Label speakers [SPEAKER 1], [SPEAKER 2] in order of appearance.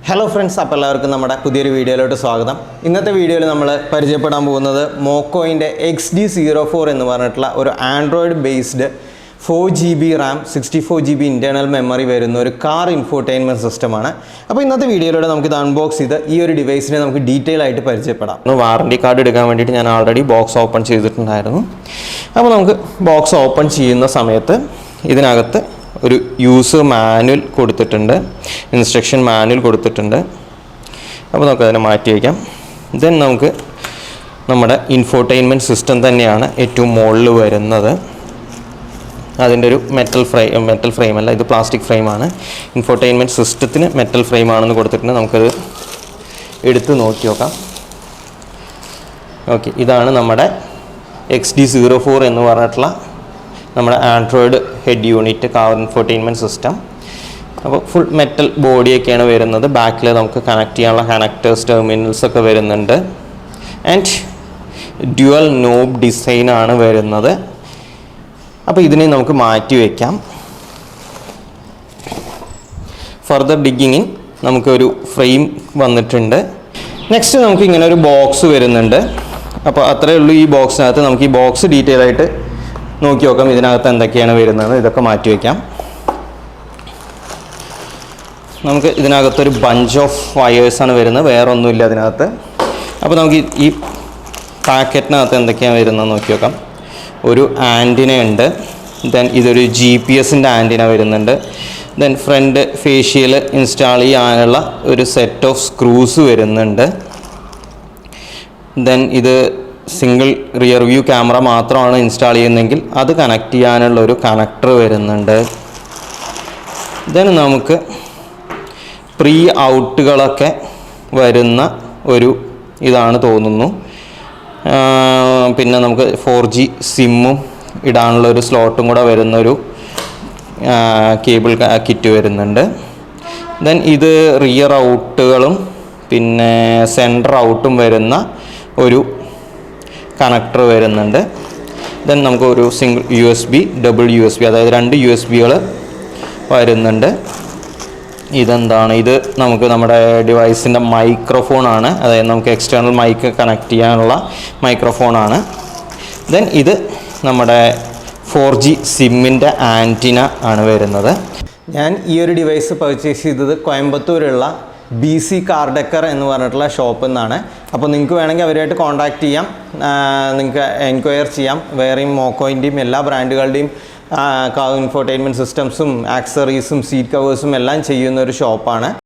[SPEAKER 1] Hello friends, അപ്പോൾ എല്ലാവർക്കും നമ്മുടെ പുതിയൊരു വീഡിയോയിലോട്ട് സ്വാഗതം. ഇന്നത്തെ വീഡിയോയിൽ നമ്മൾ പരിചയപ്പെടാൻ പോകുന്നത് മോക്കോയിൻ്റെ XD04 എന്ന് പറഞ്ഞിട്ടുള്ള ഒരു Android based 4GB RAM 64GB internal memory വരുന്ന ഒരു കാർ ഇൻഫോർടൈൻമെൻറ്റ് സിസ്റ്റമാണ്. അപ്പോൾ ഇന്നത്തെ വീഡിയോയിലൂടെ നമുക്കിത് അൺബോക്സ് ചെയ്ത് ഈ ഒരു ഡിവൈസിനെ നമുക്ക് ഡീറ്റെയിൽ ആയിട്ട് പരിചയപ്പെടാം.
[SPEAKER 2] വാറണ്ടി കാർഡ് എടുക്കാൻ വേണ്ടിയിട്ട് ഞാൻ ആൾറെഡി ബോക്സ് ഓപ്പൺ ചെയ്തിട്ടുണ്ടായിരുന്നു. അപ്പോൾ നമുക്ക് ബോക്സ് ഓപ്പൺ ചെയ്യുന്ന സമയത്ത് ഇതിനകത്ത് ഒരു യൂസർ മാനുവൽ കൊടുത്തിട്ടുണ്ട്, ഇൻസ്ട്രക്ഷൻ മാനുവൽ കൊടുത്തിട്ടുണ്ട്. അപ്പോൾ നമുക്കതിനെ മാറ്റി വയ്ക്കാം. ദെൻ നമുക്ക് നമ്മുടെ ഇൻഫോർടൈൻമെൻറ്റ് സിസ്റ്റം തന്നെയാണ് ഏറ്റവും മുകളിൽ വരുന്നത്. അതിൻ്റെ ഒരു മെറ്റൽ ഫ്രെയിം അല്ല, ഇത് പ്ലാസ്റ്റിക് ഫ്രെയിമാണ്. ഇൻഫോർടൈൻമെൻറ്റ് സിസ്റ്റത്തിന് മെറ്റൽ ഫ്രെയിമാണെന്ന് കൊടുത്തിട്ടുണ്ട്. നമുക്കത് എടുത്ത് നോക്കി നോക്കാം. ഓക്കെ, ഇതാണ് നമ്മുടെ XD04 എന്ന് പറഞ്ഞിട്ടുള്ള നമ്മുടെ Android head unit car infotainment system. അപ്പോൾ ഫുൾ മെറ്റൽ ബോഡിയൊക്കെയാണ് വരുന്നത്. ബാക്കിൽ നമുക്ക് കണക്ട് ചെയ്യാനുള്ള കണക്ടേഴ്സ്, ടെർമിനൽസ് ഒക്കെ വരുന്നുണ്ട്. ആൻഡ് ഡ്യുവൽ നോബ് ഡിസൈനാണ് വരുന്നത്. അപ്പോൾ ഇതിനെ നമുക്ക് മാറ്റി വയ്ക്കാം. ഫർദർ ഡിഗിങ്ങിൽ നമുക്കൊരു ഫ്രെയിം വന്നിട്ടുണ്ട്. നെക്സ്റ്റ് നമുക്ക് ഇങ്ങനെ ഒരു ബോക്സ് വരുന്നുണ്ട്. അപ്പോൾ അത്രയേ ഉള്ളൂ. ഈ ബോക്സിനകത്ത് നമുക്ക് ഈ ബോക്സ് ഡീറ്റെയിൽ ആയിട്ട് നോക്കി നോക്കാം. ഇതിനകത്ത് എന്തൊക്കെയാണ് വരുന്നത്, ഇതൊക്കെ മാറ്റി വയ്ക്കാം. നമുക്ക് ഇതിനകത്തൊരു ബഞ്ച് ഓഫ് വയേഴ്സാണ് വരുന്നത്, വേറെ ഒന്നുമില്ല അതിനകത്ത്. അപ്പോൾ നമുക്ക് ഈ പാക്കറ്റിനകത്ത് എന്തൊക്കെയാണ് വരുന്നത് നോക്കി നോക്കാം. ഒരു ആൻറ്റിന ഉണ്ട്. ദെൻ ഇതൊരു GPS-ൻ്റെ ആൻറ്റിന വരുന്നുണ്ട്. ദെൻ ഫ്രണ്ട് ഫേഷ്യൽ ഇൻസ്റ്റാൾ ചെയ്യാനുള്ള ഒരു സെറ്റ് ഓഫ് സ്ക്രൂസ് വരുന്നുണ്ട്. ദെൻ ഇത് സിംഗിൾ റിയർ വ്യൂ ക്യാമറ മാത്രമാണ് ഇൻസ്റ്റാൾ ചെയ്യുന്നതെങ്കിൽ അത് കണക്ട് ചെയ്യാനുള്ള ഒരു കണക്ടർ വരുന്നുണ്ട്. ദെൻ നമുക്ക് പ്രീ ഔട്ടുകളൊക്കെ വരുന്ന ഒരു ഇതാണ് തോന്നുന്നു. പിന്നെ നമുക്ക് 4G സിമ്മും ഇടാനുള്ള ഒരു സ്ലോട്ടും കൂടെ വരുന്നൊരു കേബിൾ കിറ്റ് വരുന്നുണ്ട്. ദെൻ ഇത് റിയർ ഔട്ടുകളും പിന്നെ സെൻറ്റർ ഔട്ടും വരുന്ന ഒരു കണക്ടർ വരുന്നുണ്ട്. ദെൻ നമുക്ക് ഒരു സിംഗിൾ USB, ഡബിൾ USB, അതായത് 2 USBകൾ വരുന്നുണ്ട്. ഇതെന്താണ്, ഇത് നമുക്ക് നമ്മുടെ ഡിവൈസിൻ്റെ മൈക്രോഫോണാണ്, അതായത് നമുക്ക് എക്സ്റ്റേണൽ മൈക്ക് കണക്ട് ചെയ്യാനുള്ള മൈക്രോഫോണാണ്. ദെൻ ഇത് നമ്മുടെ 4G സിമ്മിൻ്റെ ആൻറ്റിന ആണ് വരുന്നത്.
[SPEAKER 1] ഞാൻ ഈ ഒരു ഡിവൈസ് പർച്ചേസ് ചെയ്തത് കോയമ്പത്തൂരുള്ള BC കാർ ഡെക്കർ എന്ന് പറഞ്ഞിട്ടുള്ള ഷോപ്പിൽ നിന്നാണ്. അപ്പോൾ നിങ്ങൾക്ക് വേണമെങ്കിൽ അവരുമായിട്ട് കോൺടാക്റ്റ് ചെയ്യാം, നിങ്ങൾക്ക് എൻക്വയർ ചെയ്യാം. വേറെയും മോക്കോയിൻ്റെയും എല്ലാ ബ്രാൻഡുകളുടെയും കാർ ഇൻഫോർടൈൻമെൻറ്റ് സിസ്റ്റംസും ആക്സറീസും സീറ്റ് കവേഴ്സും എല്ലാം ചെയ്യുന്ന ഒരു ഷോപ്പാണ്.